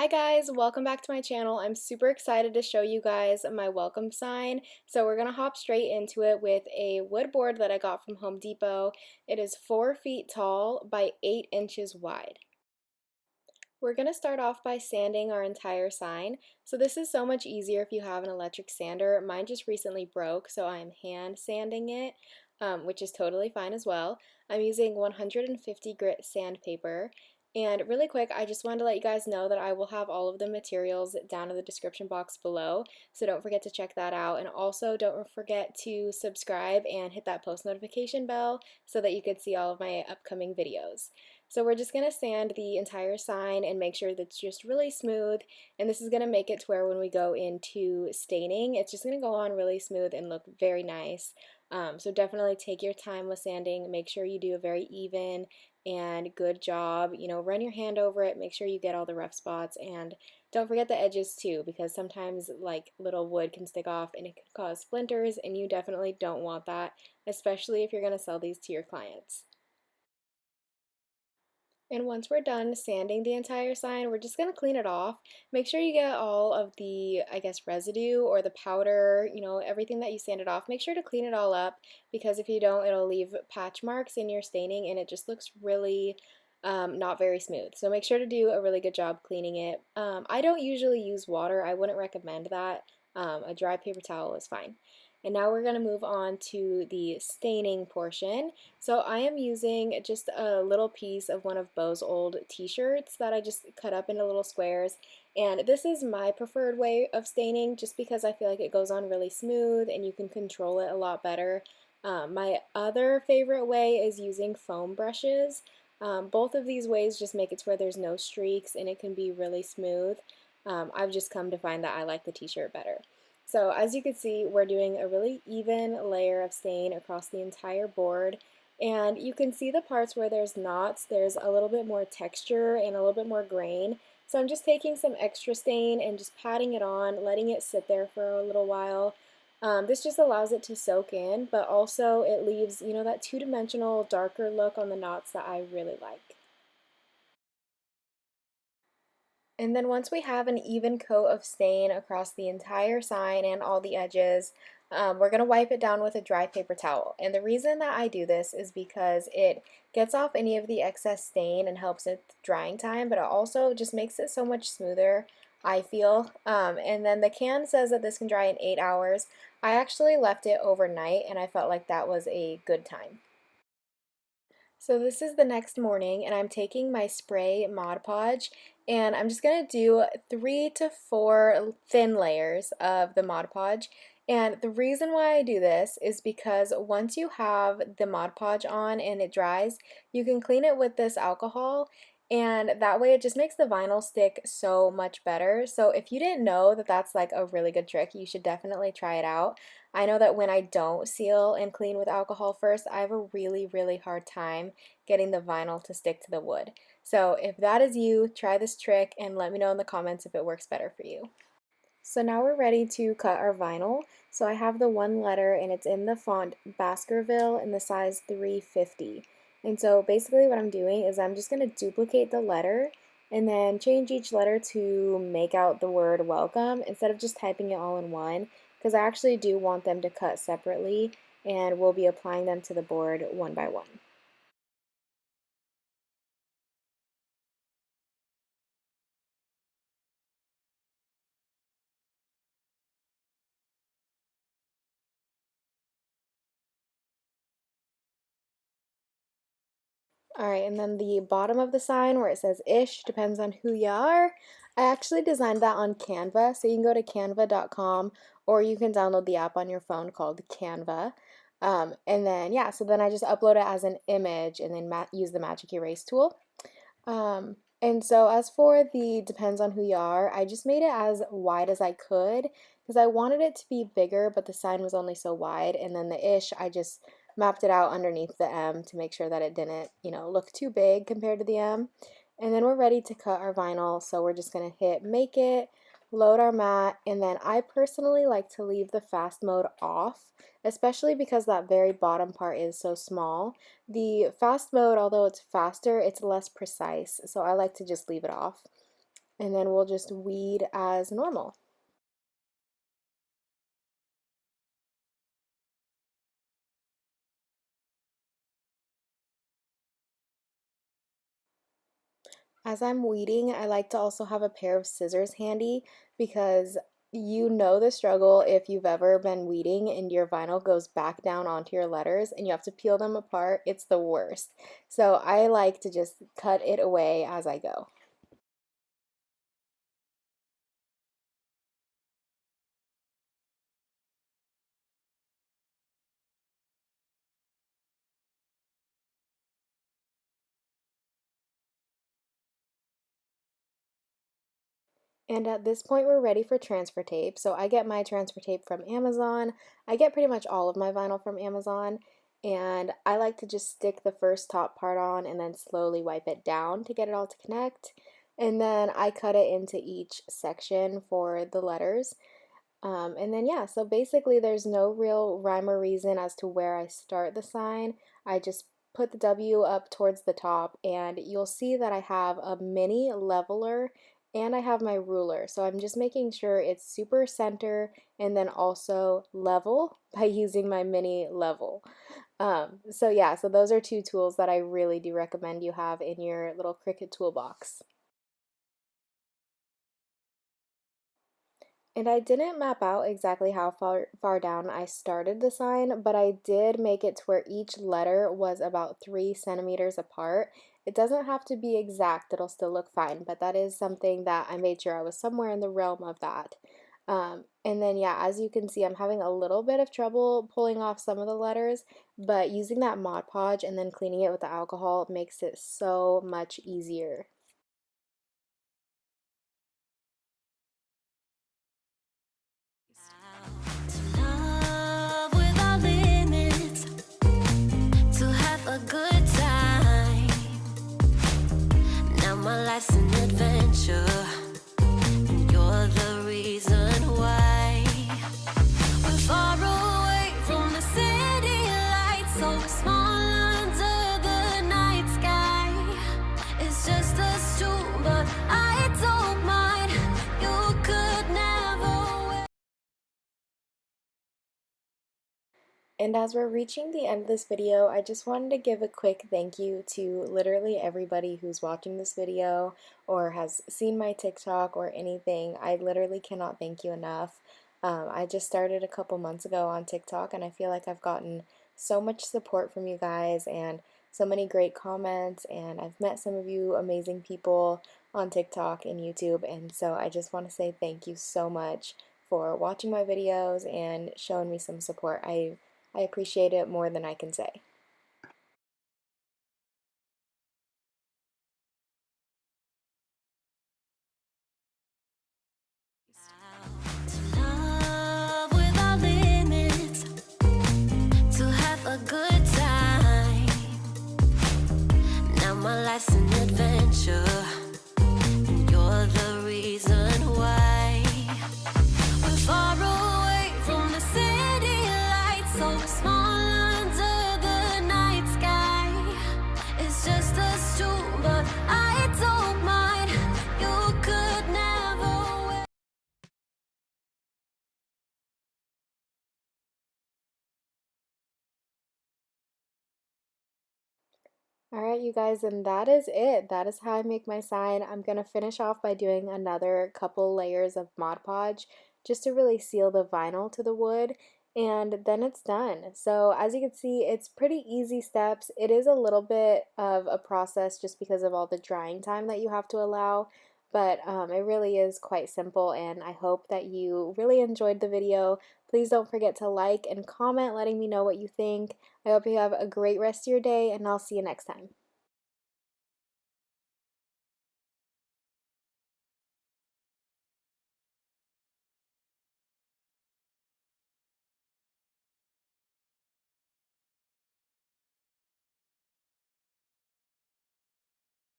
Hi guys, welcome back to my channel. I'm super excited to show you guys my welcome sign. So we're gonna hop straight into it with a wood board that I got from Home Depot. It is 4 feet tall by 8 inches wide. We're gonna start off by sanding our entire sign. So this is so much easier if you have an electric sander. Mine just recently broke, so I'm hand sanding it, which is totally fine as well. I'm using 150 grit sandpaper. And really quick, I just wanted to let you guys know that I will have all of the materials down in the description box below, so don't forget to check that out. And also don't forget to subscribe and hit that post notification bell so that you could see all of my upcoming videos. So we're just going to sand the entire sign and make sure that it's just really smooth, and this is going to make it to where when we go into staining, it's just going to go on really smooth and look very nice. So definitely take your time with sanding, make sure you do a very even and good job. You know, run your hand over it, make sure you get all the rough spots, and don't forget the edges too, because sometimes like little wood can stick off and it could cause splinters, and you definitely don't want that, especially if you're going to sell these to your clients. And once we're done sanding the entire sign, we're just going to clean it off. Make sure you get all of the, I guess, residue or the powder, you know, everything that you sanded off. Make sure to clean it all up, because if you don't, it'll leave patch marks in your staining and it just looks really not very smooth. So make sure to do a really good job cleaning it. I don't usually use water. I wouldn't recommend that. A dry paper towel is fine. And now we're going to move on to the staining portion. So I am using just a little piece of one of Bo's old t-shirts that I just cut up into little squares. And this is my preferred way of staining, just because I feel like it goes on really smooth and you can control it a lot better. My other favorite way is using foam brushes. Both of these ways just make it to where there's no streaks and it can be really smooth. I've just come to find that I like the t-shirt better. So as you can see, we're doing a really even layer of stain across the entire board, and you can see the parts where there's knots, there's a little bit more texture and a little bit more grain. So I'm just taking some extra stain and just patting it on, letting it sit there for a little while. This just allows it to soak in, but also it leaves, you know, that two-dimensional darker look on the knots that I really like. And then once we have an even coat of stain across the entire sign and all the edges, we're going to wipe it down with a dry paper towel. And the reason that I do this is because it gets off any of the excess stain and helps with drying time, but it also just makes it so much smoother, I feel. And then the can says that this can dry in 8 hours. I actually left it overnight and I felt like that was a good time. So this is the next morning, and I'm taking my spray Mod Podge, and I'm just going to do 3 to 4 thin layers of the Mod Podge. And the reason why I do this is because once you have the Mod Podge on and it dries, you can clean it with this alcohol, and that way it just makes the vinyl stick so much better. So if you didn't know that that's like a really good trick, you should definitely try it out. I know that when I don't seal and clean with alcohol first, I have a really hard time getting the vinyl to stick to the wood. So if that is you, try this trick and let me know in the comments if it works better for you. So now we're ready to cut our vinyl. So I have the one letter and it's in the font Baskerville in the size 350. And so basically what I'm doing is I'm just going to duplicate the letter and then change each letter to make out the word welcome instead of just typing it all in one, because I actually do want them to cut separately and we'll be applying them to the board one by one. Alright, and then the bottom of the sign where it says ish, depends on who you are. I actually designed that on Canva, so you can go to canva.com or you can download the app on your phone called Canva. And then, yeah, so then I just upload it as an image and then use the magic erase tool. And so as for the depends on who you are, I just made it as wide as I could because I wanted it to be bigger, but the sign was only so wide. And then the ish, I just mapped it out underneath the M to make sure that it didn't, you know, look too big compared to the M. And then we're ready to cut our vinyl, so we're just going to hit make it, load our mat, and then I personally like to leave the fast mode off, especially because that very bottom part is so small. The fast mode, although it's faster, it's less precise, so I like to just leave it off. and then we'll just weed as normal. As I'm weeding, I like to also have a pair of scissors handy because you know the struggle if you've ever been weeding and your vinyl goes back down onto your letters and you have to peel them apart. It's the worst. So I like to just cut it away as I go. And at this point, we're ready for transfer tape. So I get my transfer tape from Amazon. I get pretty much all of my vinyl from Amazon. And I like to just stick the first top part on and then slowly wipe it down to get it all to connect. And then I cut it into each section for the letters. And then, yeah, so basically there's no real rhyme or reason as to where I start the sign. I just put the W up towards the top, and you'll see that I have a mini leveler and I have my ruler. So I'm just making sure it's super center and then also level by using my mini level. So yeah, so those are two tools that I really do recommend you have in your little Cricut toolbox. And I didn't map out exactly how far down I started the sign, but I did make it to where each letter was about 3 centimeters apart. It doesn't have to be exact, it'll still look fine, but that is something that I made sure I was somewhere in the realm of that. And then, yeah, as you can see, I'm having a little bit of trouble pulling off some of the letters, but using that Mod Podge and then cleaning it with the alcohol makes it so much easier. Life's an adventure, and you're the reason why. We're far away from the city lights, so small under the night sky. It's just us two, but I don't mind. You could never win. And as we're reaching the end of this video, I just wanted to give a quick thank you to literally everybody who's watching this video or has seen my TikTok or anything. I literally cannot thank you enough. I just started a couple months ago on TikTok, and I feel like I've gotten so much support from you guys and so many great comments, and I've met some of you amazing people on TikTok and YouTube, and so I just want to say thank you so much for watching my videos and showing me some support. I appreciate it more than I can say. To love without limits, to have a good time. Now my life's an adventure, and you're the reason why. We're far away from the city lights, so small under the night sky. It's just us two, but I don't mind. You could never win. Alright, you guys, and that is it. That is how I make my sign. I'm going to finish off by doing another couple layers of Mod Podge just to really seal the vinyl to the wood, and then it's done. So as you can see, it's pretty easy steps. It is a little bit of a process just because of all the drying time that you have to allow, but it really is quite simple, and I hope that you really enjoyed the video. Please don't forget to like and comment letting me know what you think. I hope you have a great rest of your day, and I'll see you next time.